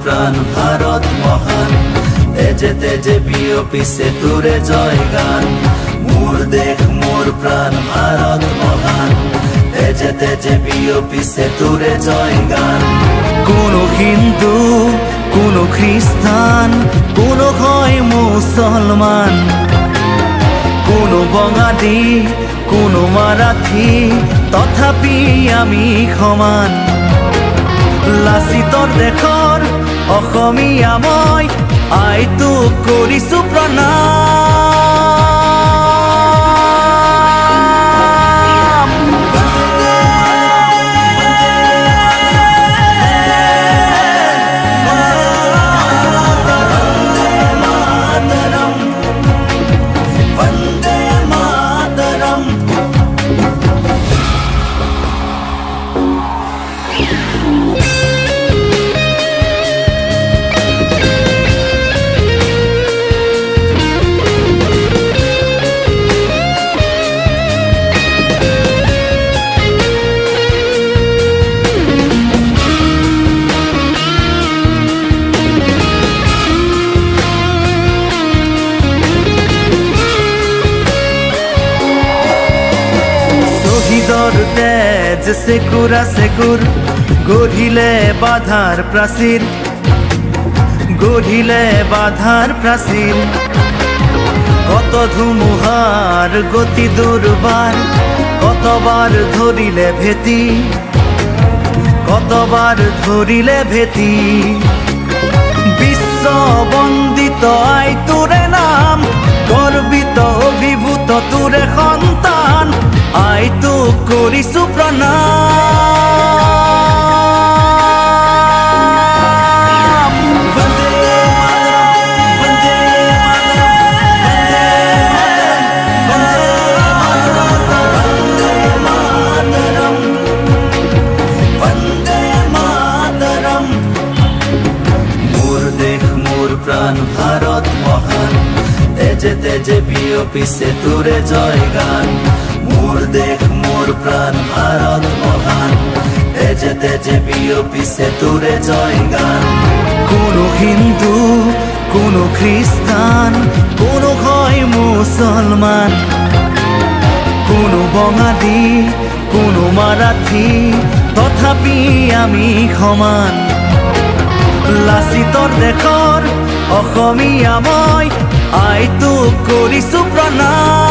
প্রাণ ভারত মহান তেজে তেজে বিয়পিছে তোরে জয় গান মোর দেশ মোর প্রাণ ভারত মহান তেজে তেজে বিয়পিছে তোরে জয় গান কোনো হিন্দু কোনো খ্রিস্টান কোনো হয় মুসলমান কোনো বঙালী কোনো মারাঠী তথাপি আমি সমান লাচিতৰ দেশৰ অসমীয়া মই আইতো কৰিছো প্ৰণাম বন্দে মাতৰম তেজ সেকুৰা সেকুৰ গঢ়িলে বাধাৰ প্ৰাচীৰ গঢ়িলে বাধাৰ প্ৰাচীৰ কত ধুমুহাৰ গতি দুৰ্বাৰ কতবাৰ ধৰিলে ভেটি কতবাৰ ধৰিলে ভেটি বিশ্ব বন্দিত আই তোৰে নাম গৰ্বিত অভিভূত তোৰে সন্তান আইতো কৰিছো প্ৰণাম বন্দে মাতৰম বন্দে মাতৰম মোর দেশ মোর প্রাণ ভারত মহান তেজে তেজে বিয়পিছে তোরে জয় গান মোর দেশ মোর প্রাণ ভারত মহান তেজে তেজে বিয়পিছে তোরে জয় গান কোনো হিন্দু কোনো খ্রিস্টান কোনো হয় মুসলমান কোনো বঙালী কোনো মারাঠী তথাপি আমি সমান লাচিতৰ দেশৰ অসমীয়া মই আইতো কৰিছো প্ৰণাম